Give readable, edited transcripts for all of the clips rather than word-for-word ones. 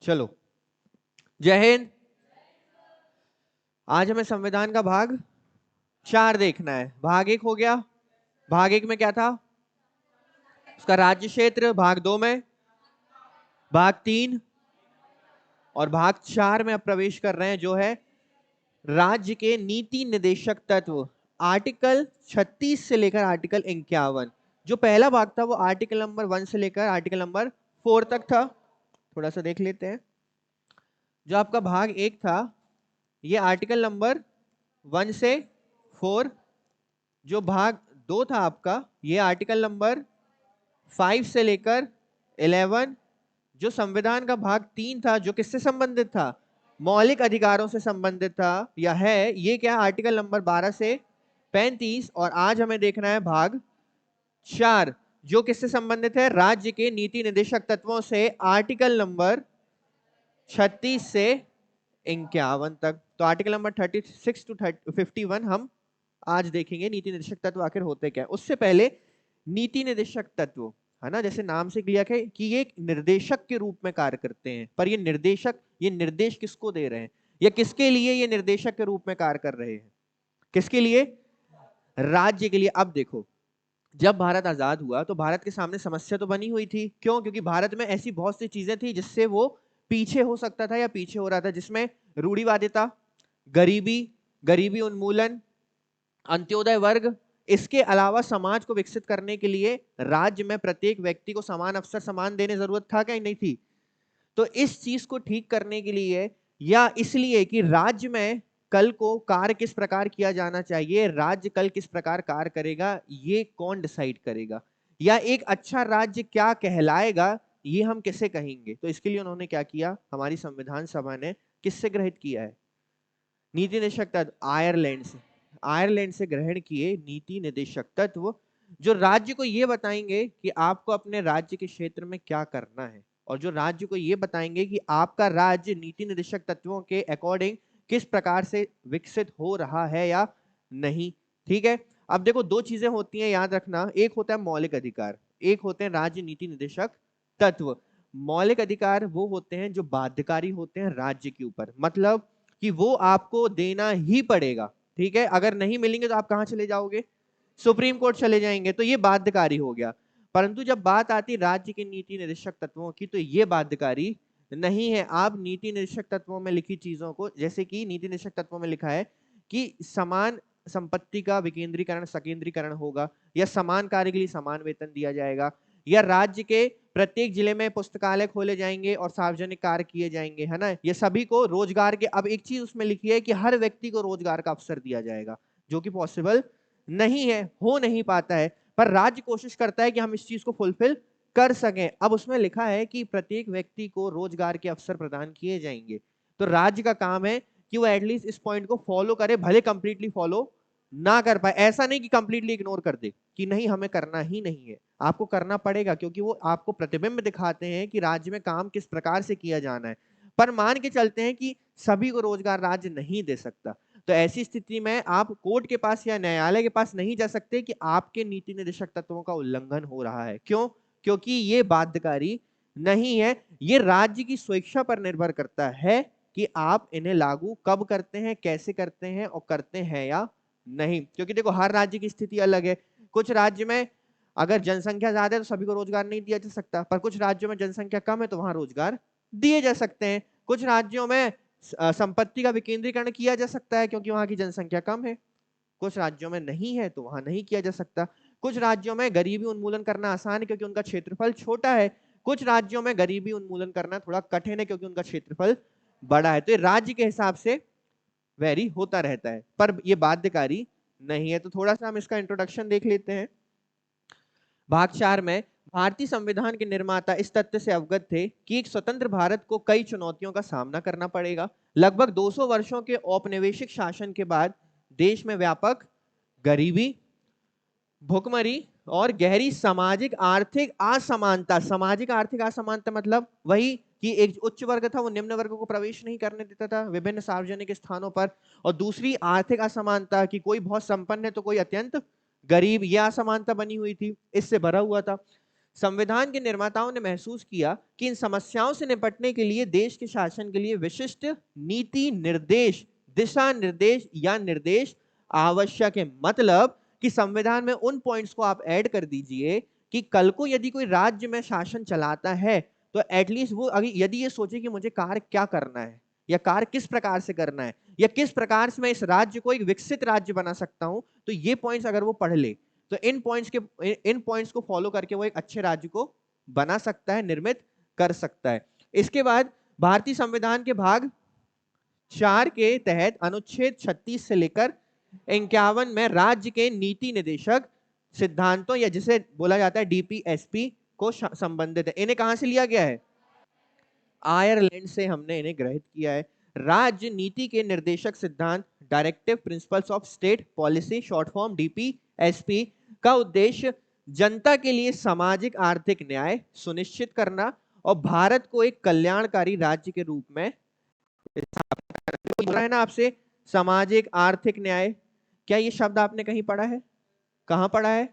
चलो, जय हिंद। आज हमें संविधान का भाग 4 देखना है। भाग 1 हो गया। भाग 1 में क्या था? उसका राज्य क्षेत्र। भाग 2 में भाग 3 और भाग 4 में अब प्रवेश कर रहे हैं, जो है राज्य के नीति निर्देशक तत्व। आर्टिकल 36 से लेकर आर्टिकल 51। जो पहला भाग था वो आर्टिकल नंबर 1 से लेकर आर्टिकल नंबर 4 तक था। थोड़ा सा देख लेते हैं। जो आपका भाग 1 था ये आर्टिकल नंबर 1 से 4। जो भाग 2 था आपका ये आर्टिकल नंबर 5 से लेकर 11। जो संविधान का भाग 3 था जो किससे संबंधित था? मौलिक अधिकारों से संबंधित था या है। ये क्या? आर्टिकल नंबर 12 से 35। और आज हमें देखना है भाग 4 जो किससे संबंधित है? राज्य के नीति निर्देशक तत्वों से। आर्टिकल नंबर 36 से 51 तक। तो आर्टिकल नंबर 36 टू 51 हम आज देखेंगे नीति निर्देशक तत्व आखिर होते क्या है। उससे पहले नीति निर्देशक तत्व है ना, जैसे नाम से क्लियर है कि ये एक निर्देशक के रूप में कार्य करते हैं। पर ये निर्देशक, ये निर्देश किसको दे रहे हैं या किसके लिए ये निर्देशक के रूप में कार्य कर रहे हैं? किसके लिए? राज्य के लिए। अब देखो, जब भारत आजाद हुआ तो भारत के सामने समस्या तो बनी हुई थी। क्यों? क्योंकि भारत में ऐसी बहुत सी चीजें थी जिससे वो पीछे हो सकता था या पीछे हो रहा था, जिसमें रूढ़िवादिता, गरीबी, गरीबी उन्मूलन, अंत्योदय वर्ग। इसके अलावा समाज को विकसित करने के लिए राज्य में प्रत्येक व्यक्ति को समान अवसर, समान देने जरूरत था क्या? नहीं थी। तो इस चीज को ठीक करने के लिए या इसलिए कि राज्य में कल को कार्य किस प्रकार किया जाना चाहिए, राज्य कल किस प्रकार कार्य करेगा, ये कौन डिसाइड करेगा, या एक अच्छा राज्य क्या कहलाएगा, ये हम किसे कहेंगे। तो इसके लिए उन्होंने क्या किया? हमारी संविधान सभा ने किससे ग्रहित किया है? नीति निर्देशक तत्व आयरलैंड से। आयरलैंड से ग्रहण किए नीति निर्देशक तत्व जो राज्य को यह बताएंगे कि आपको अपने राज्य के क्षेत्र में क्या करना है, और जो राज्य को यह बताएंगे कि आपका राज्य नीति निर्देशक तत्वों के अकॉर्डिंग किस प्रकार से विकसित हो रहा है या नहीं। ठीक है। अब देखो, दो चीजें होती हैं, याद रखना। एक होता है मौलिक अधिकार, एक होते हैं राज्य नीति निर्देशक तत्व। मौलिक अधिकार वो होते हैं जो बाध्यकारी होते हैं राज्य के ऊपर, मतलब कि वो आपको देना ही पड़ेगा। ठीक है। अगर नहीं मिलेंगे तो आप कहां चले जाओगे? सुप्रीम कोर्ट चले जाएंगे। तो ये बाध्यकारी हो गया। परंतु जब बात आती राज्य के नीति निर्देशक तत्वों की तो ये बाध्यकारी नहीं है। आप नीति निर्देशक तत्वों में लिखी चीजों को, जैसे कि नीति निर्देशक तत्वों में लिखा है कि समान संपत्ति का विकेंद्रीकरण सकेंद्रीकरण होगा, या समान कार्य के लिए समान वेतन दिया जाएगा, या राज्य के प्रत्येक जिले में पुस्तकालय खोले जाएंगे और सार्वजनिक कार्य किए जाएंगे, है ना। ये सभी को रोजगार के, अब एक चीज उसमें लिखी है कि हर व्यक्ति को रोजगार का अवसर दिया जाएगा, जो कि पॉसिबल नहीं है, हो नहीं पाता है। पर राज्य कोशिश करता है कि हम इस चीज को फुलफिल कर सकें। अब उसमें लिखा है कि प्रत्येक व्यक्ति को रोजगार के अवसर प्रदान किए जाएंगे। तो राज्य का काम है कि वो एटलीस्ट इस पॉइंट को फॉलो करे, भले कंप्लीटली फॉलो ना कर पाए। ऐसा नहीं कि कंप्लीटली इग्नोर कर दे कि नहीं हमें करना ही नहीं है, आपको करना पड़ेगा, क्योंकि वो आपको प्रतिबिंब दिखाते हैं कि राज्य में काम किस प्रकार से किया जाना है। पर मान के चलते हैं कि सभी को रोजगार राज्य नहीं दे सकता, तो ऐसी स्थिति में आप कोर्ट के पास या न्यायालय के पास नहीं जा सकते कि आपके नीति निर्देशक तत्वों का उल्लंघन हो रहा है। क्यों? क्योंकि ये बाध्यकारी नहीं है। ये राज्य की स्वेच्छा पर निर्भर करता है कि आप इन्हें लागू कब करते हैं, कैसे करते हैं और करते हैं या नहीं। क्योंकि देखो, हर राज्य की स्थिति अलग है। कुछ राज्य में अगर जनसंख्या ज्यादा है तो सभी को रोजगार नहीं दिया जा सकता, पर कुछ राज्यों में जनसंख्या कम है तो वहां रोजगार दिए जा सकते हैं। कुछ राज्यों में संपत्ति का विकेंद्रीकरण किया जा सकता है क्योंकि वहां की जनसंख्या कम है। कुछ राज्यों में नहीं है तो वहां नहीं किया जा सकता। कुछ राज्यों में गरीबी उन्मूलन करना आसान है क्योंकि उनका क्षेत्रफल छोटा है। कुछ राज्यों में गरीबी उन्मूलन करना थोड़ा कठिन है क्योंकि उनका क्षेत्रफल बड़ा है। तो ये राज्य के हिसाब से वेरी होता रहता है, पर ये बाध्यकारी नहीं है। तो थोड़ा सा हम इसका इंट्रोडक्शन देख लेते हैं। भाग 4 में भारतीय संविधान के निर्माता इस तथ्य से अवगत थे कि एक स्वतंत्र भारत को कई चुनौतियों का सामना करना पड़ेगा। लगभग 200 वर्षों के औपनिवेशिक शासन के बाद देश में व्यापक गरीबी, भुखमरी और गहरी सामाजिक आर्थिक असमानता। सामाजिक आर्थिक असमानता मतलब वही कि एक उच्च वर्ग था वो निम्न वर्ग को प्रवेश नहीं करने देता था विभिन्न सार्वजनिक स्थानों पर, और दूसरी आर्थिक असमानता कि कोई बहुत संपन्न है तो कोई अत्यंत गरीब, यह असमानता बनी हुई थी, इससे भरा हुआ था। संविधान के निर्माताओं ने महसूस किया कि इन समस्याओं से निपटने के लिए देश के शासन के लिए विशिष्ट नीति निर्देश, दिशा निर्देश या निर्देश आवश्यक है। मतलब कि संविधान में उन पॉइंट्स को आप ऐड कर दीजिए कि कल को यदि कोई राज्य में शासन चलाता है तो एटलीस्ट वो अगर यदि ये सोचे कि मुझे कार्य क्या करना है या कार्य किस प्रकार से करना है या किस प्रकार से मैं इस राज्य को एक विकसित राज्य बना सकता हूं, तो ये पॉइंट्स अगर वो पढ़ ले तो इन पॉइंट्स को फॉलो करके वो एक अच्छे राज्य को बना सकता है, निर्मित कर सकता है। इसके बाद भारतीय संविधान के भाग 4 के तहत अनुच्छेद 36 से लेकर 51 में राज्य के नीति निदेशक सिद्धांतों या जिसे बोला जाता है डीपीएसपी को संबंधित है। इन्हें कहां से लिया गया है? आयरलैंड से हमने इन्हें ग्रहित किया है। राज्य नीति के निर्देशक सिद्धांत, directive principles of state policy, short form DPSP, का उद्देश्य जनता के लिए सामाजिक आर्थिक न्याय सुनिश्चित करना और भारत को एक कल्याणकारी राज्य के रूप में है ना आपसे। सामाजिक आर्थिक न्याय, क्या ये शब्द आपने कहीं पढ़ा है? कहां पढ़ा है?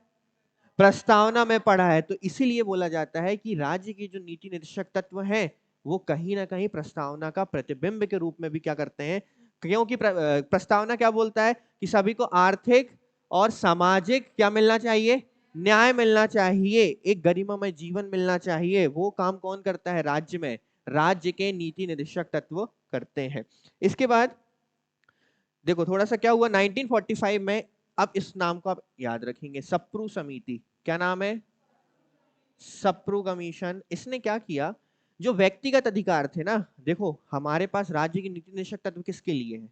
प्रस्तावना में पढ़ा है। तो इसीलिए बोला जाता है कि राज्य की जो नीति निर्देशक तत्व हैं वो कहीं ना कहीं प्रस्तावना का प्रतिबिंब के रूप में भी क्या करते हैं, क्योंकि प्रस्तावना क्या बोलता है कि सभी को आर्थिक और सामाजिक क्या मिलना चाहिए? न्याय मिलना चाहिए, एक गरिमामय जीवन मिलना चाहिए। वो काम कौन करता है? राज्य में राज्य के नीति निर्देशक तत्व करते हैं। इसके बाद देखो थोड़ा सा क्या हुआ 1945 में, अब इस नाम को आप याद रखेंगे, सप्रू समिति। क्या नाम है? सप्रू कमीशन। इसने क्या किया, जो व्यक्तिगत अधिकार थे ना, देखो हमारे पास राज्य की नीति निर्देशक तत्व किसके लिए है?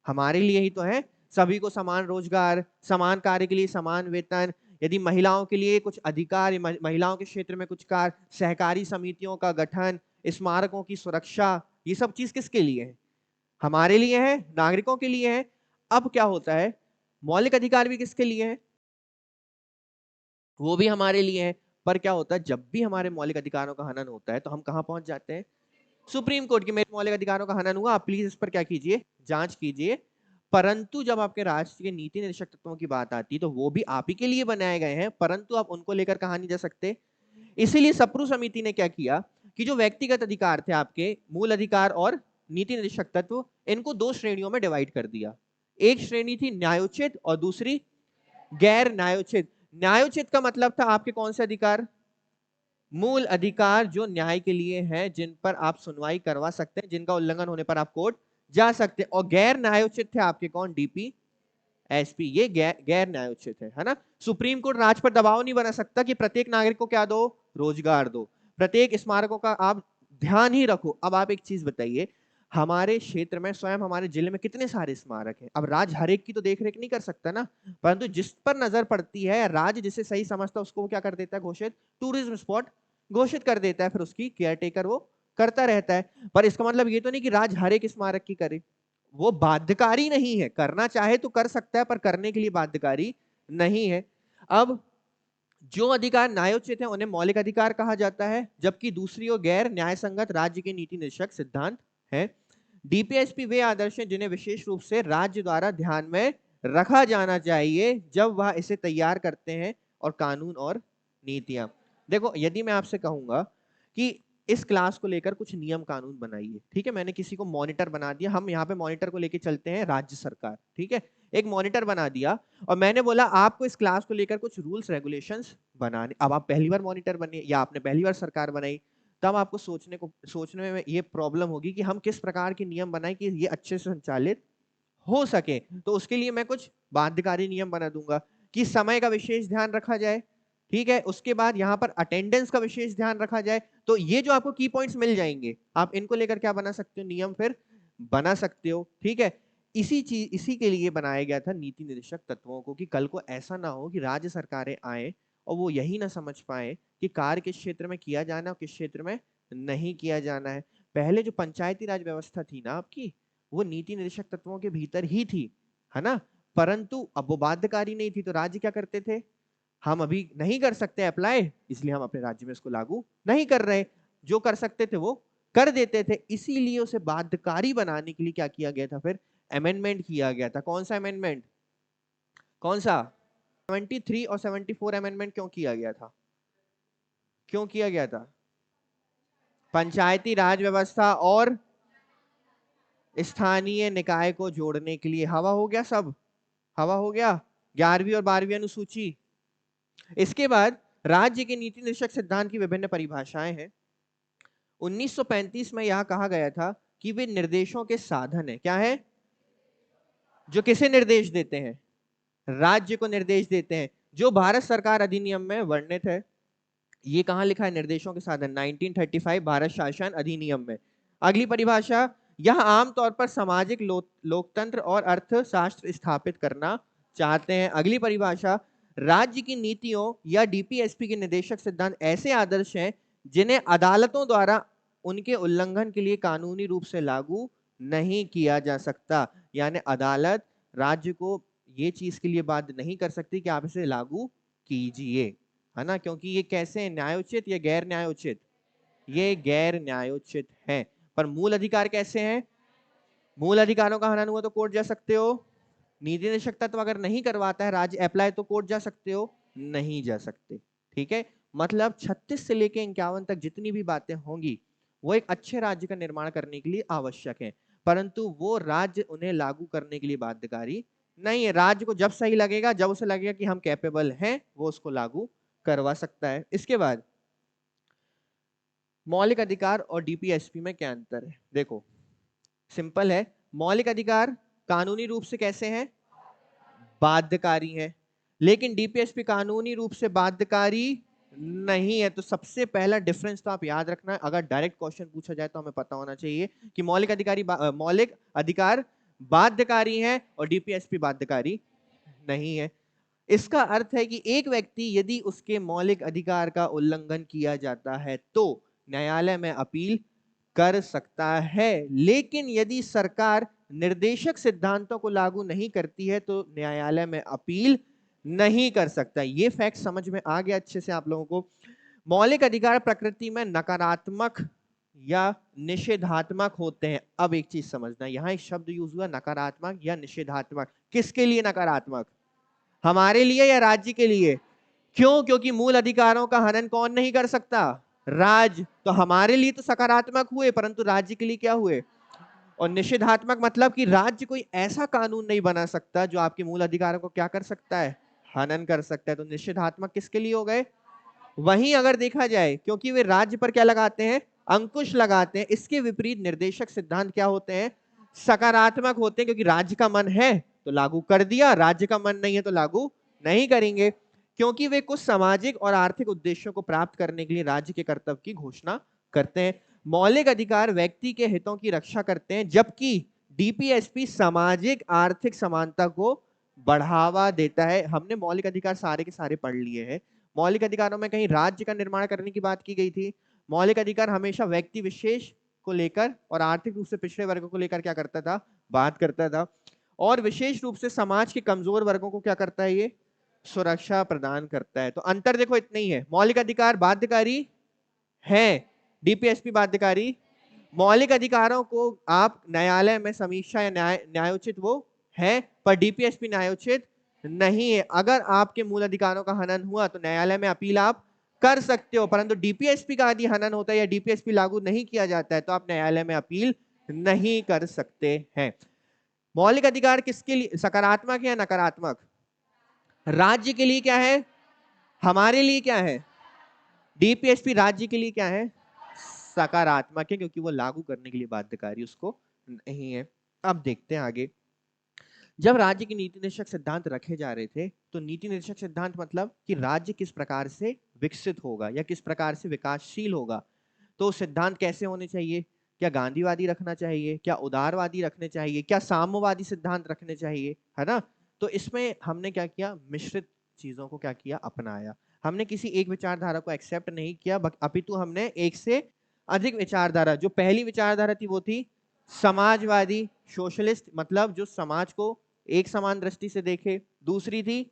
हमारे लिए ही तो है। सभी को समान रोजगार, समान कार्य के लिए समान वेतन, यदि महिलाओं के लिए कुछ अधिकार, महिलाओं के क्षेत्र में कुछ कार्य, सहकारी समितियों का गठन, स्मारकों की सुरक्षा, ये सब चीज किसके लिए है? हमारे लिए है, नागरिकों के लिए है। अब क्या होता है, मौलिक अधिकार भी किसके लिए है? वो भी हमारे लिए है। पर क्या होता है, जब भी हमारे मौलिक अधिकारों का हनन होता है तो हम कहां पहुंच जाते हैं? सुप्रीम कोर्ट की, मेरे मौलिक अधिकारों का हनन हुआ, आप प्लीज इस पर क्या कीजिए, जांच कीजिए। परंतु जब आपके राष्ट्र के नीति निर्देशक तत्वों की बात आती है तो वो भी आप ही के लिए बनाए गए हैं, परंतु आप उनको लेकर कहां नहीं जा सकते। इसीलिए सप्रू समिति ने क्या किया कि जो व्यक्तिगत अधिकार थे आपके, मूल अधिकार और नीति निर्देशक तत्व, इनको दो श्रेणियों में डिवाइड कर दिया। एक श्रेणी थी न्यायोचित और दूसरी गैर न्यायोचित। न्यायोचित का मतलब था आपके कौन से अधिकार? मूल अधिकार जो न्याय के लिए हैं, जिन पर आप सुनवाई करवा सकते हैं, जिनका उल्लंघन होने पर आप कोर्ट जा सकते हैं। और गैर न्यायोचित थे आपके कौन? डीपी एसपी, ये गैर न्यायोचित है ना। सुप्रीम कोर्ट राज पर दबाव नहीं बना सकता कि प्रत्येक नागरिक को क्या दो? रोजगार दो। प्रत्येक स्मारकों का आप ध्यान ही रखो। अब आप एक चीज बताइए, हमारे क्षेत्र में, स्वयं हमारे जिले में कितने सारे स्मारक हैं। अब राज्य हर एक की तो देखरेख नहीं कर सकता ना, परंतु जिस पर नजर पड़ती है, राज्य जिसे सही समझता है उसको क्या कर देता है? घोषित टूरिज्म स्पॉट घोषित कर देता है, फिर उसकी केयर टेकर वो करता रहता है। पर इसका मतलब ये तो नहीं कि राज्य हर एक स्मारक की करे, वो बाध्यकारी नहीं है। करना चाहे तो कर सकता है, पर करने के लिए बाध्यकारी नहीं है। अब जो अधिकार न्यायोचित है उन्हें मौलिक अधिकार कहा जाता है, जबकि दूसरी ओर गैर न्याय संगत राज्य के नीति निर्देशक सिद्धांत है। डीपीएसपी वे आदर्श हैं जिन्हें विशेष रूप से राज्य द्वारा ध्यान में रखा जाना चाहिए जब वह इसे तैयार करते हैं, और कानून और नीतियां। देखो यदि मैं आपसे कहूंगा कि इस क्लास को लेकर कुछ नियम कानून बनाइए, ठीक है, मैंने किसी को मॉनिटर बना दिया, हम यहाँ पे मॉनिटर को लेकर चलते हैं राज्य सरकार, ठीक है, एक मॉनिटर बना दिया और मैंने बोला आपको इस क्लास को लेकर कुछ रूल्स रेगुलेशंस बनाने। अब आप पहली बार मॉनिटर बने या आपने पहली बार सरकार बनाई, तब आपको सोचने में ये प्रॉब्लम होगी कि हम किस प्रकार के नियम बनाए कि ये अच्छे से संचालित हो सके। तो उसके लिए मैं कुछ बाध्यकारी नियम बना दूंगा कि समय का विशेष ध्यान रखा जाए, ठीक है, उसके बाद यहाँ पर अटेंडेंस का विशेष ध्यान रखा जाए। तो ये जो आपको की पॉइंट्स मिल जाएंगे, आप इनको लेकर क्या बना सकते हो? नियम फिर बना सकते हो, ठीक है। इसी के लिए बनाया गया था नीति निर्देशक तत्वों को, कि कल को ऐसा ना हो कि राज्य सरकारें आए और वो यही ना समझ पाए कि कार्य किस क्षेत्र में किया जाना और किस क्षेत्र में नहीं किया जाना है। पहले जो पंचायती राज व्यवस्था थी ना आपकी, वो नीति निर्देशक तत्वों के भीतर ही थी, है ना। परंतु अब वो बाध्यकारी नहीं थी, तो राज्य क्या करते थे? हम अभी नहीं कर सकते अप्लाई, इसलिए हम अपने राज्य में इसको लागू नहीं कर रहे। जो कर सकते थे वो कर देते थे, इसीलिए उसे बाध्यकारी बनाने के लिए क्या किया गया था? फिर अमेंडमेंट किया गया था। कौन सा अमेंडमेंट? कौन सा? 73 और 74 अमेंडमेंट क्यों किया गया था? क्यों किया गया था? पंचायती राज व्यवस्था और स्थानीय निकाय को जोड़ने के लिए। हवा हो गया सब, हवा हो गया 11वीं और 12वीं अनुसूची। इसके बाद राज्य के नीति निर्देशक सिद्धांत की विभिन्न परिभाषाएं हैं। 1935 में यह कहा गया था कि वे निर्देशों के साधन है। क्या है? जो किसे निर्देश देते हैं? राज्य को निर्देश देते हैं, जो भारत सरकार अधिनियम में वर्णित है। ये कहां लिखा है? निर्देशों के साधन 1935 भारत शासन अधिनियम में। अगली परिभाषा, यह आमतौर पर सामाजिक लोकतंत्र और अर्थशास्त्र स्थापित करना चाहते हैं। अगली परिभाषा, राज्य की नीतियों या डीपीएसपी के निर्देशक सिद्धांत ऐसे आदर्श हैं जिन्हें अदालतों द्वारा उनके उल्लंघन के लिए कानूनी रूप से लागू नहीं किया जा सकता। यानी अदालत राज्य को ये चीज के लिए बाध्य नहीं कर सकती कि आप इसे लागू कीजिए, है ना, क्योंकि ये कैसे है? न्यायोचित या गैर न्यायोचित? ये गैर न्यायोचित है। पर मूल अधिकार कैसे हैं? मूल अधिकारों का हनन हुआ तो कोर्ट जा सकते हो। नीति निर्देशक तत्व अगर नहीं करवाता है राज्य अप्लाई, तो कोर्ट जा सकते हो? नहीं जा सकते। ठीक है, मतलब 36 से लेके 51 तक जितनी भी बातें होंगी वो एक अच्छे राज्य का निर्माण करने के लिए आवश्यक है, परंतु वो राज्य उन्हें लागू करने के लिए बाध्यकारी नहीं है। राज्य को जब सही लगेगा, जब उसे लगेगा कि हम कैपेबल हैं, वो उसको लागू करवा सकता है। इसके बाद मौलिक अधिकार और डीपीएसपी में क्या अंतर है? देखो सिंपल है, मौलिक अधिकार कानूनी रूप से कैसे हैं? बाध्यकारी है, लेकिन डीपीएसपी कानूनी रूप से बाध्यकारी नहीं है। तो सबसे पहला डिफरेंस तो आप याद रखना है, अगर डायरेक्ट क्वेश्चन पूछा जाए तो हमें पता होना चाहिए कि मौलिक अधिकार बाध्यकारी है और डीपीएसपी बाध्यकारी नहीं है। इसका अर्थ है कि एक व्यक्ति यदि उसके मौलिक अधिकार का उल्लंघन किया जाता है तो न्यायालय में अपील कर सकता है, लेकिन यदि सरकार निर्देशक सिद्धांतों को लागू नहीं करती है तो न्यायालय में अपील नहीं कर सकता। ये फैक्ट समझ में आ गया अच्छे से आप लोगों को? मौलिक अधिकार प्रकृति में नकारात्मक या निषेधात्मक होते हैं। अब एक चीज समझना, यहां एक शब्द यूज हुआ नकारात्मक या निषेधात्मक। किसके लिए नकारात्मक? हमारे लिए या राज्य के लिए? क्यों? क्योंकि मूल अधिकारों का हनन कौन नहीं कर सकता? राज्य। तो हमारे लिए तो सकारात्मक हुए, परंतु राज्य के लिए क्या हुए? और निषेधात्मक मतलब कि राज्य कोई ऐसा कानून नहीं बना सकता जो आपके मूल अधिकारों को क्या कर सकता है? हनन कर सकता है। तो निषेधात्मक किसके लिए हो गए? वहीं अगर देखा जाए, क्योंकि वे राज्य पर क्या लगाते हैं? अंकुश लगाते हैं। इसके विपरीत निर्देशक सिद्धांत क्या होते हैं? सकारात्मक होते हैं, क्योंकि राज्य का मन है तो लागू कर दिया, राज्य का मन नहीं है तो लागू नहीं करेंगे, क्योंकि वे कुछ सामाजिक और आर्थिक उद्देश्यों को प्राप्त करने के लिए राज्य के कर्तव्य की घोषणा करते हैं। मौलिक अधिकार व्यक्ति के हितों की रक्षा करते हैं, जबकि डीपीएसपी सामाजिक आर्थिक समानता को बढ़ावा देता है। हमने मौलिक अधिकार सारे के सारे पढ़ लिए हैं। मौलिक अधिकारों में कहीं राज्य का निर्माण करने की बात की गई थी? मौलिक अधिकार हमेशा व्यक्ति विशेष को लेकर और आर्थिक रूप से पिछड़े वर्गों को लेकर क्या करता था? बात करता था। और विशेष रूप से समाज के कमजोर वर्गों को क्या करता है? ये सुरक्षा प्रदान करता है। तो अंतर देखो इतना ही है, मौलिक अधिकार बाध्यकारी है, डीपीएसपी बाध्यकारी। मौलिक अधिकारों को आप न्यायालय में समीक्षा या न्यायोचित वो है, पर डीपीएसपी न्यायोचित नहीं है। अगर आपके मूल अधिकारों का हनन हुआ तो न्यायालय में अपील आप कर सकते हो, परंतु डीपीएसपी का यदि हनन होता है या डीपीएसपी लागू नहीं किया जाता है तो आप न्यायालय में अपील नहीं कर सकते हैं। मौलिक अधिकार किसके लिए सकारात्मक है या नकारात्मक? राज्य के लिए क्या है? हमारे लिए क्या है? डीपीएसपी राज्य के लिए क्या है? सकारात्मक है, क्योंकि वो लागू करने के लिए बाध्यकारी उसको नहीं है। अब देखते हैं आगे। जब राज्य की नीति निर्देशक सिद्धांत रखे जा रहे थे तो नीति निर्देशक सिद्धांत मतलब कि राज्य किस प्रकार से विकसित होगा या किस प्रकार से विकासशील होगा, तो सिद्धांत कैसे होने चाहिए? क्या गांधीवादी रखना चाहिए? क्या उदारवादी रखने चाहिए? क्या साम्यवादी सिद्धांत रखने चाहिए? है ना? तो इसमें हमने क्या किया? मिश्रित चीजों को क्या किया? अपनाया। हमने किसी एक विचारधारा को एक्सेप्ट नहीं किया, अपितु हमने एक से अधिक विचारधारा, जो पहली विचारधारा थी वो थी समाजवादी सोशलिस्ट, मतलब जो समाज को एक समान दृष्टि से देखे। दूसरी थी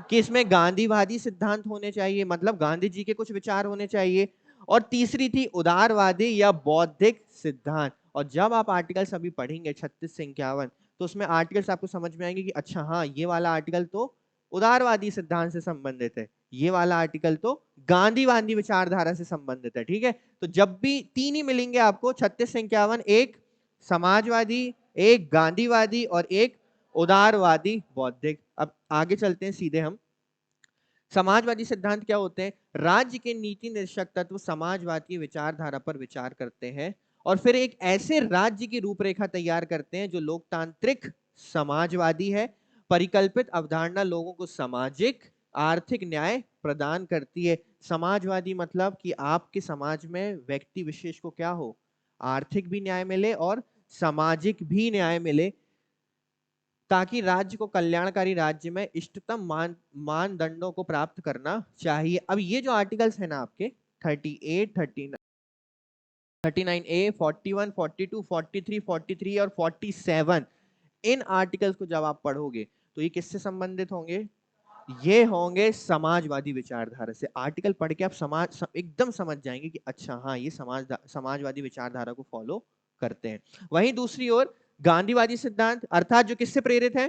कि इसमें गांधीवादी सिद्धांत होने चाहिए, मतलब गांधी जी के कुछ विचार होने चाहिए। और तीसरी थी उदारवादी या बौद्धिक सिद्धांत। और जब आप आर्टिकल्स अभी पढ़ेंगे 36 से 51, तो उसमें आर्टिकल्स आपको समझ में आएंगे कि अच्छा हाँ, ये वाला आर्टिकल तो उदारवादी सिद्धांत से संबंधित है, ये वाला आर्टिकल तो गांधीवादी विचारधारा से संबंधित है। ठीक है, तो जब भी तीन ही मिलेंगे आपको 36 से 51, एक समाजवादी, एक गांधीवादी और एक उदारवादी बौद्धिक। अब आगे चलते हैं सीधे हम। समाजवादी सिद्धांत क्या होते हैं? राज्य के नीति निर्देशक तत्व समाजवाद की विचारधारा पर विचार करते हैं और फिर एक ऐसे राज्य की रूपरेखा तैयार करते हैं जो लोकतांत्रिक समाजवादी है। परिकल्पित अवधारणा लोगों को सामाजिक आर्थिक न्याय प्रदान करती है। समाजवादी मतलब कि आपके समाज में व्यक्ति विशेष को क्या हो, आर्थिक भी न्याय मिले और सामाजिक भी न्याय मिले, ताकि राज्य को कल्याणकारी राज्य में इष्टतम मानदंडों को प्राप्त करना चाहिए। अब ये जो आर्टिकल्स है ना आपके 38, 39, 39A, 41, 42, 43, 43 और 47, इन आर्टिकल्स को जब आप पढ़ोगे तो ये किससे संबंधित होंगे? ये होंगे समाजवादी विचारधारा से। आर्टिकल पढ़ के आप एकदम समझ जाएंगे कि अच्छा हाँ, ये समाजवादी विचारधारा को फॉलो करते हैं। वहीं दूसरी ओर गांधीवादी सिद्धांत अर्थात जो किससे प्रेरित है?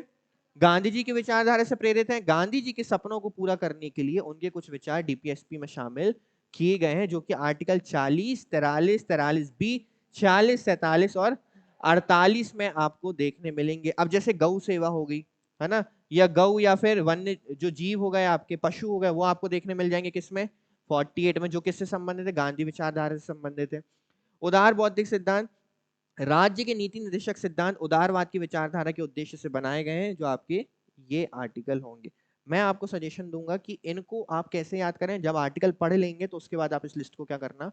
गांधी जी की विचारधारा से प्रेरित है। गांधी जी के सपनों को पूरा करने के लिए उनके कुछ विचार डीपीएसपी में शामिल किए गए हैं, जो कि आर्टिकल 40, 43, 43B, 46, 47 और 48 में आपको देखने मिलेंगे। अब जैसे गौ सेवा हो गई, है ना, या गौ या फिर वन्य जो जीव हो गए, आपके पशु हो गए, वो आपको देखने मिल जाएंगे किसमें? 48 में, जो किससे संबंधित है? गांधी विचारधारा से संबंधित है। उदार बौद्धिक सिद्धांत राज्य के नीति निर्देशक सिद्धांत उदारवाद की विचारधारा के उद्देश्य से बनाए गए हैं, जो आपके ये आर्टिकल होंगे। मैं आपको सजेशन दूंगा कि इनको आप कैसे याद करें। जब आर्टिकल पढ़ लेंगे तो उसके बाद आप इस लिस्ट को क्या करना,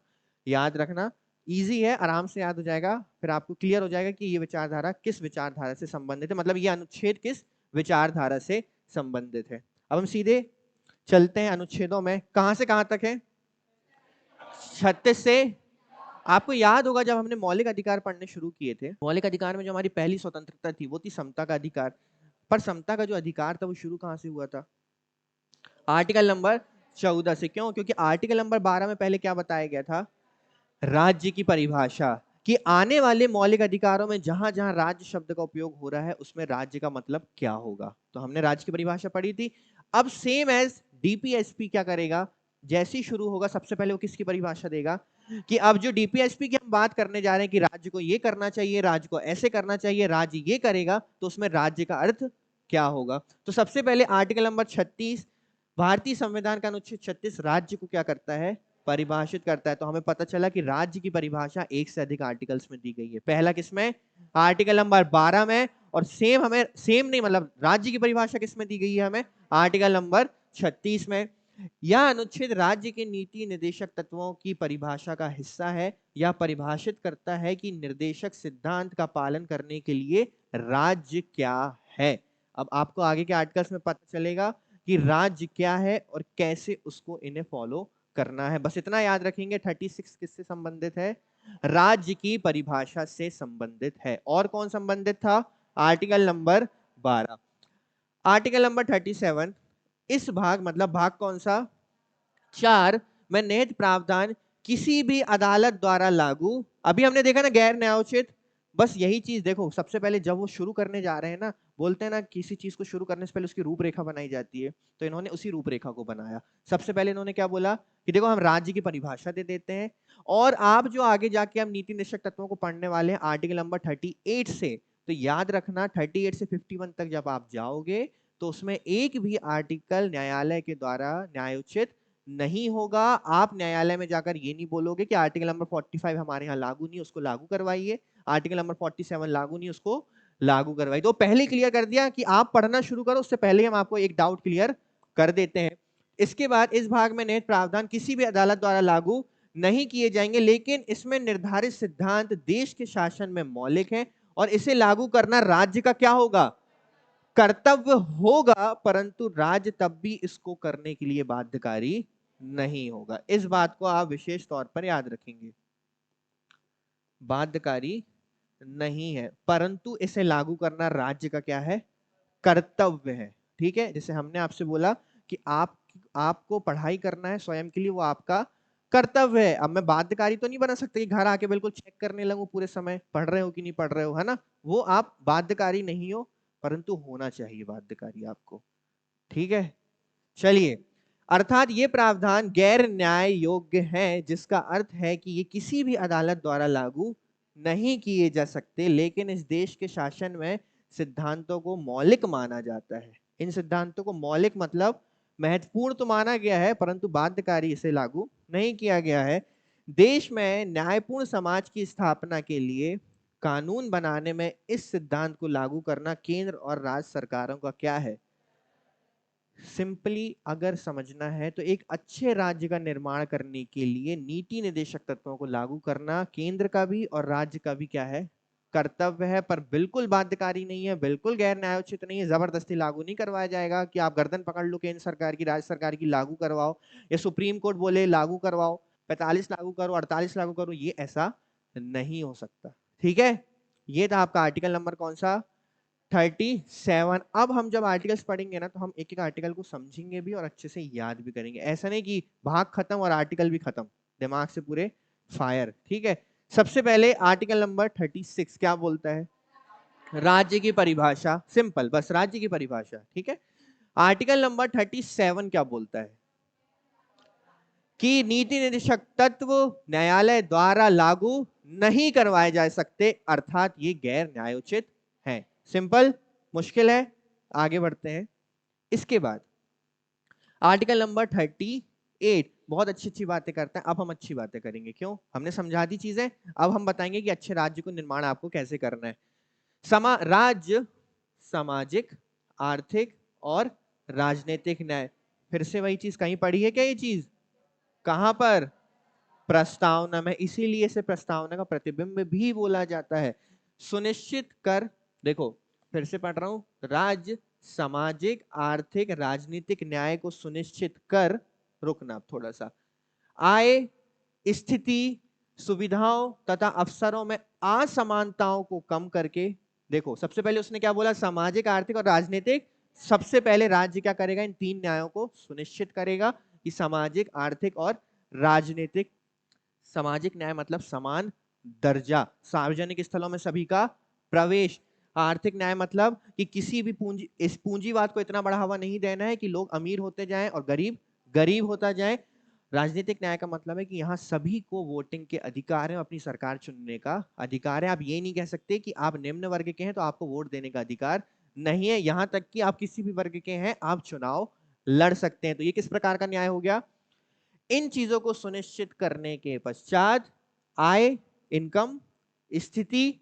याद रखना। इजी है, आराम से याद हो जाएगा। फिर आपको क्लियर हो जाएगा कि ये विचारधारा किस विचारधारा से संबंधित है, मतलब ये अनुच्छेद किस विचारधारा से संबंधित है। अब हम सीधे चलते हैं अनुच्छेदों में। कहां से कहां तक है? 36 से, आपको याद होगा जब हमने मौलिक अधिकार पढ़ने शुरू किए थे, मौलिक अधिकार में जो हमारी पहली स्वतंत्रता थी वो थी समता का अधिकार। पर समता का जो अधिकार था वो शुरू कहां से हुआ था? आर्टिकल नंबर 14 से। क्यों? क्योंकि आर्टिकल नंबर 12 में पहले क्या बताया गया था? राज्य की परिभाषा, कि आने वाले मौलिक अधिकारों में जहां जहां राज्य शब्द का उपयोग हो रहा है उसमें राज्य का मतलब क्या होगा। तो हमने राज्य की परिभाषा पढ़ी थी। अब सेम एज डीपीएसपी क्या करेगा? जैसे ही शुरू होगा सबसे पहले वो किसकी परिभाषा देगा? कि अब जो डीपीएसपी की हम बात करने जा रहे हैं कि राज्य को ये करना चाहिए, राज्य को ऐसे करना चाहिए, राज्य ये करेगा, तो उसमें राज्य का अर्थ क्या होगा। तो सबसे पहले आर्टिकल नंबर 36, भारतीय संविधान का अनुच्छेद 36 राज्य को क्या करता है? परिभाषित करता है। तो हमें पता चला कि राज्य की परिभाषा एक से अधिक आर्टिकल्स में दी गई है। पहला किसमें? आर्टिकल नंबर 12 में। और सेम हमें, सेम नहीं मतलब राज्य की परिभाषा किसमें दी गई है? हमें आर्टिकल नंबर 36 में। यह अनुच्छेद राज्य के नीति निर्देशक तत्वों की परिभाषा का हिस्सा है। यह परिभाषित करता है कि निर्देशक सिद्धांत का पालन करने के लिए राज्य क्या है। अब आपको आगे के आर्टिकल्स में पता चलेगा कि राज्य क्या है और कैसे उसको इन्हें फॉलो करना है। बस इतना याद रखेंगे। 36 किससे संबंधित है? राज्य की परिभाषा से संबंधित है। और कौन संबंधित था? Article number 12। आर्टिकल नंबर 37, इस भाग मतलब भाग कौन सा? 4 में निहित प्रावधान किसी भी अदालत द्वारा लागू, अभी हमने देखा ना गैर न्यायोचित, बस यही चीज देखो। सबसे पहले जब वो शुरू करने जा रहे हैं ना, बोलते हैं ना किसी चीज को शुरू करने से पहले उसकी रूपरेखा बनाई जाती है, तो इन्होंने उसी रूपरेखा को बनाया। सबसे पहले इन्होंने क्या बोला कि देखो हम राज्य की परिभाषा दे देते हैं, और आप जो आगे जाके हम नीति निश्चक तत्वों को पढ़ने वाले हैं आर्टिकल नंबर 38 से, तो याद रखना 38 से 51 तक जब आप जाओगे तो उसमें एक भी आर्टिकल न्यायालय के द्वारा न्यायोचित नहीं होगा। आप न्यायालय में जाकर ये नहीं बोलोगे कि आर्टिकल नंबर 45 हमारे यहाँ लागू नहीं, उसको लागू करवाइए, आर्टिकल नंबर 47 लागू नहीं, उसको लागू करवाइए। तो पहले क्लियर कर दिया कि आप पढ़ना शुरू करो उससे पहले हम आपको एक डाउट क्लियर कर देते हैं। इसके बाद इस भाग में निहित प्रावधान किसी भी अदालत द्वारा लागू नहीं किए जाएंगे, लेकिन इसमें निर्धारित सिद्धांत देश के शासन में मौलिक है और इसे लागू करना राज्य का क्या होगा? कर्तव्य होगा, परंतु राज्य तब भी इसको करने के लिए बाध्यकारी नहीं होगा। इस बात को आप विशेष तौर पर याद रखेंगे। बाध्यकारी नहीं है, परंतु इसे लागू करना राज्य का क्या है? कर्तव्य है। ठीक है, जैसे हमने आपसे बोला कि आपको पढ़ाई करना है स्वयं के लिए, वो आपका कर्तव्य है। अब मैं बाध्यकारी तो नहीं बना सकता कि घर आके बिल्कुल चेक करने लगूं पूरे समय पढ़ रहे हो कि नहीं पढ़ रहे हो, है ना। वो आप बाध्यकारी नहीं हो, परंतु होना चाहिए बाध्यकारी आपको। ठीक है, चलिए अर्थात ये प्रावधान गैर न्याय योग्य है, जिसका अर्थ है कि ये किसी भी अदालत द्वारा लागू नहीं किए जा सकते, लेकिन इस देश के शासन में सिद्धांतों को मौलिक माना जाता है। इन सिद्धांतों को मौलिक मतलब महत्वपूर्ण तो माना गया है, परंतु बाध्यकारी इसे लागू नहीं किया गया है। देश में न्यायपूर्ण समाज की स्थापना के लिए कानून बनाने में इस सिद्धांत को लागू करना केंद्र और राज्य सरकारों का क्या है? सिंपली अगर समझना है तो एक अच्छे राज्य का निर्माण करने के लिए नीति निर्देशक तत्वों को लागू करना केंद्र का भी और राज्य का भी क्या है? कर्तव्य है, पर बिल्कुल बाध्यकारी नहीं है, बिल्कुल गैर न्यायोचित नहीं है, जबरदस्ती लागू नहीं करवाया जाएगा कि आप गर्दन पकड़ लो केंद्र सरकार की, राज्य सरकार की, लागू करवाओ, या सुप्रीम कोर्ट बोले लागू करवाओ, 45 लागू करो, 48 लागू करो, ये ऐसा नहीं हो सकता। ठीक है, ये था आपका आर्टिकल नंबर कौन सा? 37। अब हम जब आर्टिकल्स पढ़ेंगे ना, तो हम एक एक आर्टिकल को समझेंगे भी और अच्छे से याद भी करेंगे। ऐसा नहीं कि भाग खत्म और आर्टिकल भी खत्म, दिमाग से पूरे फायर। ठीक है, सबसे पहले आर्टिकल नंबर 36 क्या बोलता है? राज्य की परिभाषा। सिंपल, बस राज्य की परिभाषा। ठीक है, आर्टिकल नंबर 37 क्या बोलता है? कि नीति निर्देशक तत्व न्यायालय द्वारा लागू नहीं करवाए जा सकते, अर्थात ये गैर न्यायोचित है। सिंपल, मुश्किल है? आगे बढ़ते हैं। इसके बाद आर्टिकल नंबर 38 बहुत अच्छी अच्छी बातें करता है। अब हम अच्छी बातें करेंगे, क्यों? हमने समझा दी चीजें, अब हम बताएंगे कि अच्छे राज्य को निर्माण आपको कैसे करना है। राज्य सामाजिक, आर्थिक और राजनीतिक न्याय। फिर से वही चीज कहीं पढ़ी है क्या ये चीज? कहां पर? प्रस्तावना में। इसीलिए इसे प्रस्तावना का प्रतिबिंब भी बोला जाता है। सुनिश्चित कर, देखो फिर से पढ़ रहा हूं, राज्य सामाजिक, आर्थिक, राजनीतिक न्याय को सुनिश्चित कर, रुकना थोड़ा सा, आय, स्थिति, सुविधाओं तथा अवसरों में असमानताओं को कम करके। देखो सबसे पहले उसने क्या बोला? सामाजिक, आर्थिक और राजनीतिक। सबसे पहले राज्य क्या करेगा? इन तीन न्यायों को सुनिश्चित करेगा कि सामाजिक, आर्थिक और राजनीतिक। सामाजिक न्याय मतलब समान दर्जा, सार्वजनिक स्थलों में सभी का प्रवेश। आर्थिक न्याय मतलब कि किसी भी इस पूंजीवाद को इतना बढ़ावा नहीं देना है कि लोग अमीर होते जाएं और गरीब गरीब होता जाए। राजनीतिक न्याय का मतलब है कि यहाँ सभी को वोटिंग के अधिकार है, अपनी सरकार चुनने का अधिकार है। आप ये नहीं कह सकते कि आप निम्न वर्ग के हैं तो आपको वोट देने का अधिकार नहीं है। यहां तक कि आप किसी भी वर्ग के हैं, आप चुनाव लड़ सकते हैं। तो ये किस प्रकार का न्याय हो गया? इन चीजों को सुनिश्चित करने के पश्चात आय, इनकम, स्थिति,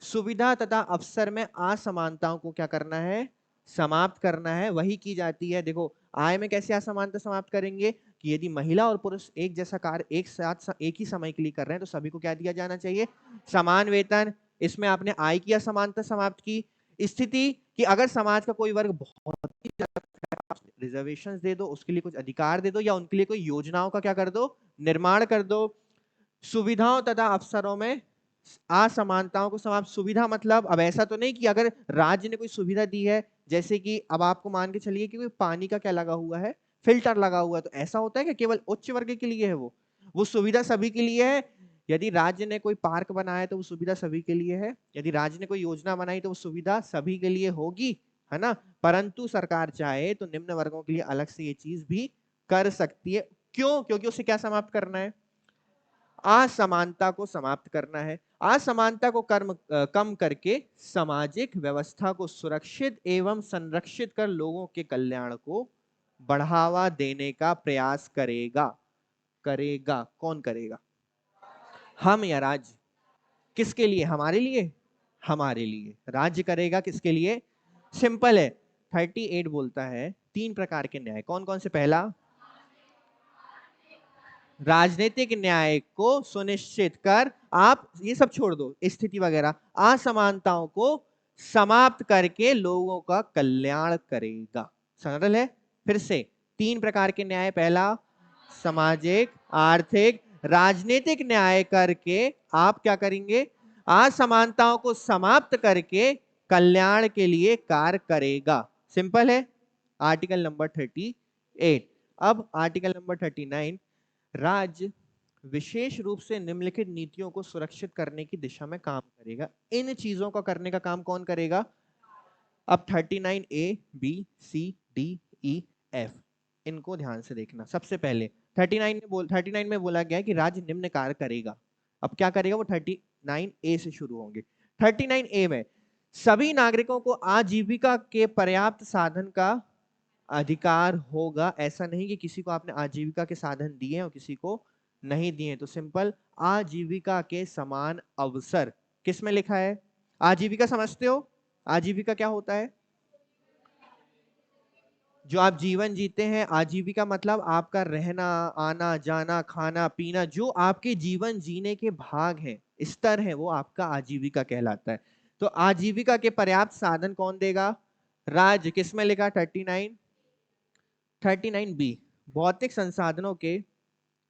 सुविधा तथा अवसर में असमानताओं को क्या करना है? समाप्त करना है। वही की जाती है। देखो आय में कैसे असमानता समाप्त करेंगे? कि यदि महिला और पुरुष एक जैसा कार्य एक साथ एक ही समय के लिए कर रहे हैं तो सभी को क्या दिया जाना चाहिए? समान वेतन। इसमें आपने आय की असमानता समाप्त की। स्थिति कि अगर समाज का कोई वर्ग बहुत ही रिजर्वेशंस दे दो, उसके लिए कुछ अधिकार दे दो, या उनके लिए कोई योजनाओं का क्या कर दो? निर्माण कर दो। सुविधाओं तथा अवसरों में असमानताओं को समाप्त। सुविधा मतलब अब ऐसा तो नहीं कि अगर राज्य ने कोई सुविधा दी है, जैसे कि अब आपको मान के चलिए कि कोई पानी का क्या लगा हुआ है? फिल्टर लगा हुआ है, तो ऐसा होता है कि केवल उच्च वर्ग के लिए है? वो सुविधा सभी के लिए है। यदि राज्य ने कोई पार्क बनाया तो वो सुविधा सभी के लिए है। यदि राज्य ने कोई योजना बनाई तो वो सुविधा सभी के लिए होगी, है ना? परंतु सरकार चाहे तो निम्न वर्गों के लिए अलग से ये चीज भी कर सकती है। क्यों? क्योंकि उसे क्या समाप्त करना है? असमानता को समाप्त करना है। असमानता को कम करके सामाजिक व्यवस्था को सुरक्षित एवं संरक्षित कर लोगों के कल्याण को बढ़ावा देने का प्रयास करेगा। करेगा कौन करेगा? हम या राज्य? किसके लिए? हमारे लिए। हमारे लिए राज्य करेगा। किसके लिए? सिंपल है। 38 बोलता है तीन प्रकार के न्याय। कौन कौन से? पहला, राजनीतिक न्याय को सुनिश्चित कर, आप ये सब छोड़ दो, स्थिति वगैरह, असमानताओं को समाप्त करके लोगों का कल्याण करेगा। सरल है। फिर से तीन प्रकार के न्याय। पहला सामाजिक, आर्थिक, राजनीतिक न्याय करके आप क्या करेंगे? असमानताओं को समाप्त करके कल्याण के लिए कार्य करेगा। सिंपल है। Article number 38। अब आर्टिकल नंबर 39, राज्य विशेष रूप से निम्नलिखित नीतियों को सुरक्षित करने की दिशा में काम करेगा। इन चीजों का करने का काम कौन करेगा? अब 39A, B, C, D, E, F, इनको ध्यान से देखना। सबसे पहले 39 में बोला गया है कि राज्य निम्न कार्य करेगा। अब क्या करेगा वो 39A से शुरू होंगे। 39A में सभी नागरिकों को आजीविका के पर्याप्त साधन का अधिकार होगा। ऐसा नहीं कि किसी को आपने आजीविका के साधन दिए और किसी को नहीं दिए। तो सिंपल, आजीविका के समान अवसर किस में लिखा है? आजीविका समझते हो? आजीविका क्या होता है? जो आप जीवन जीते हैं। आजीविका मतलब आपका रहना, आना जाना, खाना पीना, जो आपके जीवन जीने के भाग हैं, स्तर है, वो आपका आजीविका कहलाता है। तो आजीविका के पर्याप्त साधन कौन देगा? राज्य। किसमें लिखा? 39B, भौतिक संसाधनों के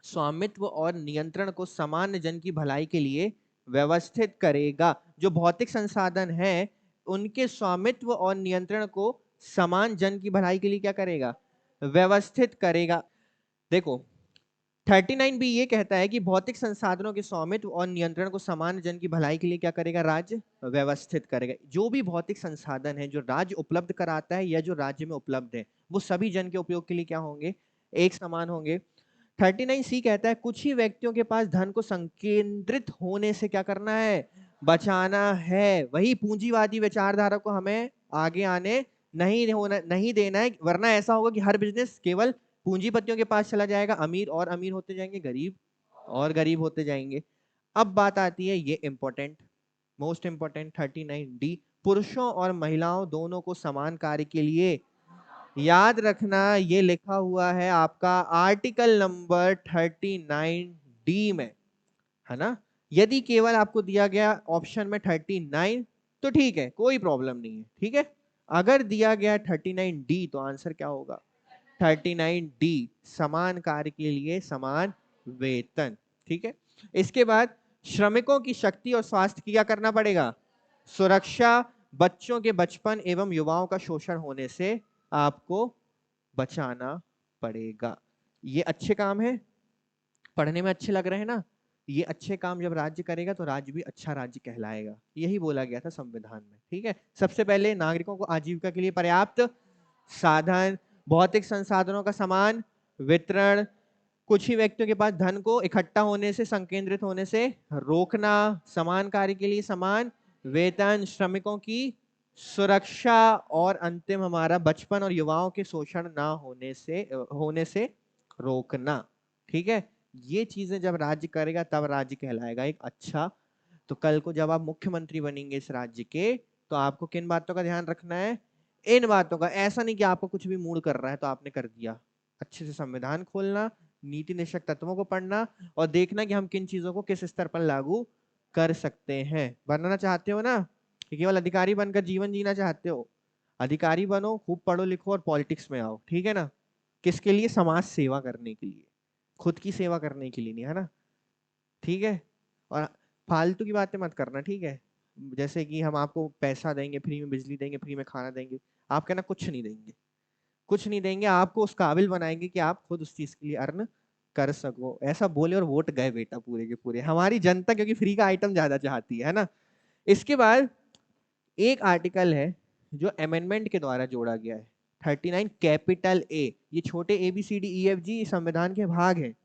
स्वामित्व और नियंत्रण को सामान्य जन की भलाई के लिए व्यवस्थित करेगा। जो भौतिक संसाधन है उनके स्वामित्व और नियंत्रण को समान जन की भलाई के लिए क्या करेगा? व्यवस्थित करेगा। देखो 39B ये कहता है कि भौतिक संसाधनों के स्वामित्व और नियंत्रण को सामान्य जन की भलाई के लिए क्या करेगा? राज्य व्यवस्थित करेगा। जो भी भौतिक संसाधन है जो राज्य उपलब्ध कराता है या जो राज्य में उपलब्ध है, वो सभी जन के उपयोग के लिए क्या होंगे? एक समान होंगे। 39C कहता है कुछ ही व्यक्तियों के पास धन को संकेंद्रित होने से क्या करना है? बचाना है। वही पूंजीवादी विचारधारा को हमें आगे आने नहीं देना है, वरना ऐसा होगा कि हर बिजनेस केवल पूंजीपतियों के पास चला जाएगा, अमीर और अमीर होते जाएंगे, गरीब और गरीब होते जाएंगे। अब बात आती है ये इंपॉर्टेंट, मोस्ट इंपॉर्टेंट 39D, पुरुषों और महिलाओं दोनों को समान कार्य के लिए। याद रखना ये लिखा हुआ है आपका आर्टिकल नंबर 39D में, है ना। यदि केवल आपको दिया गया ऑप्शन में 39 तो ठीक है, कोई प्रॉब्लम नहीं है, ठीक है। अगर दिया गया 39D तो आंसर क्या होगा? 39D, समान कार्य के लिए समान वेतन, ठीक है। इसके बाद श्रमिकों की शक्ति और स्वास्थ्य की क्या करना पड़ेगा? सुरक्षा। बच्चों के बचपन एवं युवाओं का शोषण होने से आपको बचाना पड़ेगा। ये अच्छे काम है, पढ़ने में अच्छे लग रहे हैं ना। ये अच्छे काम जब राज्य करेगा तो राज्य भी अच्छा राज्य कहलाएगा, यही बोला गया था संविधान में, ठीक है। सबसे पहले नागरिकों को आजीविका के लिए पर्याप्त साधन, भौतिक संसाधनों का समान वितरण, कुछ ही व्यक्तियों के पास धन को इकट्ठा होने से, संकेंद्रित होने से रोकना, समान कार्य के लिए समान वेतन, श्रमिकों की सुरक्षा, और अंतिम हमारा बचपन और युवाओं के शोषण ना होने से रोकना, ठीक है। ये चीजें जब राज्य करेगा तब राज्य कहलाएगा एक अच्छा। तो कल को जब आप मुख्यमंत्री बनेंगे इस राज्य के, तो आपको किन बातों का ध्यान रखना है? इन बातों का। ऐसा नहीं कि आपको कुछ भी मूड कर रहा है तो आपने कर दिया। अच्छे से संविधान खोलना, नीति निषेध तत्वों को पढ़ना और देखना कि हम किन चीजों को किस स्तर पर लागू कर सकते हैं। बनना चाहते हो ना कि केवल अधिकारी बनकर जीवन जीना चाहते हो? अधिकारी बनो, खूब पढ़ो लिखो और पॉलिटिक्स में आओ, ठीक है ना। किसके लिए? समाज सेवा करने के लिए, खुद की सेवा करने के लिए नहीं, है ना, ठीक है। और फालतू की बातें मत करना, ठीक है। जैसे कि हम आपको पैसा देंगे, फ्री में बिजली देंगे, फ्री में खाना देंगे, आप कहना कुछ नहीं देंगे। कुछ नहीं देंगे, आपको उस काबिल बनाएंगे कि आप खुद उस चीज के लिए अर्न कर सको। ऐसा बोले और वोट गए बेटा पूरे के पूरे, हमारी जनता क्योंकि फ्री का आइटम ज्यादा चाहती है ना। इसके बाद एक आर्टिकल है जो अमेंडमेंट के द्वारा जोड़ा गया है, 39 कैपिटल ए। ये छोटे ABCDEFG संविधान के भाग हैं,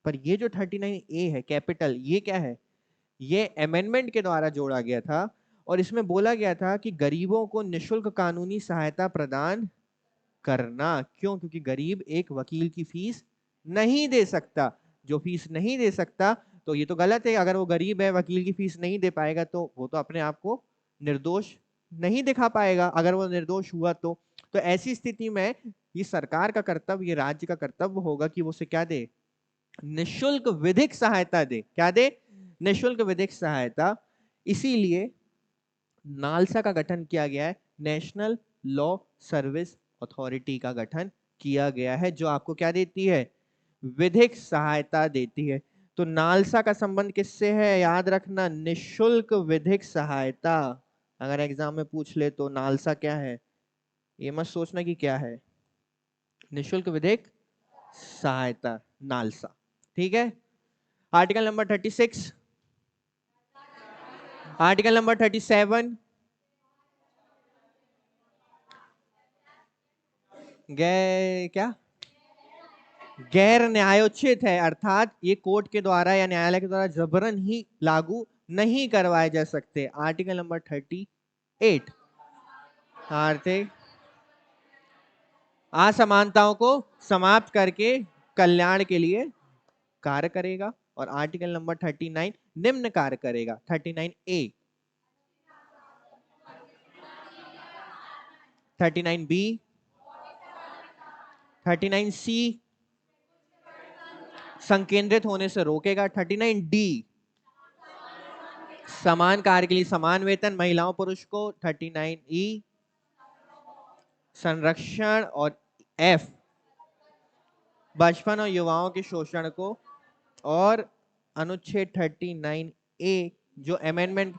पर ये जो 39A है कैपिटल, ये क्या है? ये अमेंडमेंट के द्वारा जोड़ा गया था और इसमें बोला गया था कि गरीबों को निशुल्क कानूनी सहायता प्रदान करना। क्यों? क्योंकि गरीब एक वकील की फीस नहीं दे सकता। जो फीस नहीं दे सकता तो ये तो गलत है। अगर वो गरीब है, वकील की फीस नहीं दे पाएगा तो वो तो अपने आप को निर्दोष नहीं दिखा पाएगा। अगर वो निर्दोष हुआ तो ऐसी स्थिति में ये सरकार का कर्तव्य, ये राज्य का कर्तव्य होगा कि वो उसे क्या दे? निशुल्क विधिक सहायता दे। क्या दे? निशुल्क विधिक सहायता। इसीलिए नालसा का गठन किया गया है, नेशनल लॉ सर्विस अथॉरिटी का गठन किया गया है, जो आपको क्या देती है? विधिक सहायता देती है। तो नालसा का संबंध किससे है? याद रखना, निशुल्क विधिक सहायता। अगर एग्जाम में पूछ ले तो नालसा क्या है, ये मत सोचना कि क्या है। निशुल्क विधिक सहायता, नालसा, ठीक है। आर्टिकल नंबर 36, आर्टिकल नंबर 37 गए क्या? गैर न्यायोचित है, अर्थात ये कोर्ट के द्वारा या न्यायालय के द्वारा जबरन ही लागू नहीं करवाए जा सकते। आर्टिकल नंबर 38 आर्थिक असमानताओं को समाप्त करके कल्याण के लिए कार्य करेगा। और आर्टिकल नंबर 39 निम्न कार्य करेगा। 39A, 39B, 39C संकेंद्रित होने से रोकेगा। 39D समान कार्य के लिए समान वेतन महिलाओं पुरुष को। 39E संरक्षण। और F बचपन और युवाओं के शोषण को। और अनुच्छेद 39A जो अमेंडमेंट।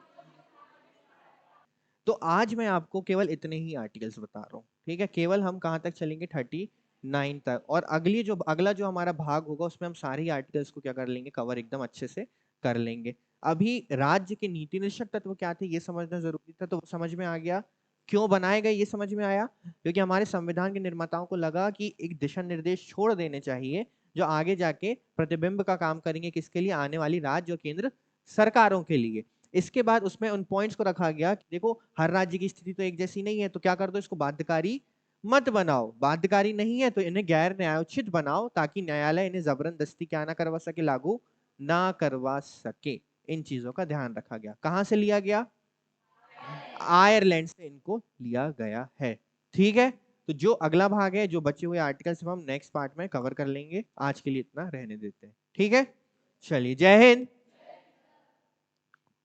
तो आज मैं आपको केवल इतने ही आर्टिकल्स बता रहा हूँ, ठीक है। केवल हम कहां तक चलेंगे? 39 तक। और अगला जो हमारा भाग होगा उसमें हम सारे आर्टिकल्स को क्या कर लेंगे? कवर एकदम अच्छे से कर लेंगे। अभी राज्य के नीति निरीक्षक तत्व क्या थे ये समझना जरूरी था, तो वो समझ में आ गया। क्यों बनाए गए ये समझ में आया, क्योंकि हमारे संविधान के निर्माताओं को लगा कि एक दिशा निर्देश छोड़ देने चाहिए जो आगे जाके प्रतिबिंब का काम करेंगे। किसके लिए? आने वाली राज्य और केंद्र सरकारों के लिए। इसके बाद उसमें उन पॉइंट्स को रखा गया कि देखो हर राज्य की स्थिति तो एक जैसी नहीं है, तो क्या कर दो, इसको बाध्यकारी मत बनाओ। बाध्यकारी नहीं है तो इन्हें गैर न्यायोचित बनाओ, ताकि न्यायालय इन्हें जबरदस्ती क्या ना करवा सके, लागू ना करवा सके। इन चीजों का ध्यान रखा गया। कहां से लिया गया? आयरलैंड से इनको लिया गया है, ठीक है। तो जो अगला भाग है, जो बचे हुए आर्टिकल्स हम नेक्स्ट पार्ट में कवर कर लेंगे। आज के लिए इतना रहने देते हैं, ठीक है। चलिए, जय हिंद।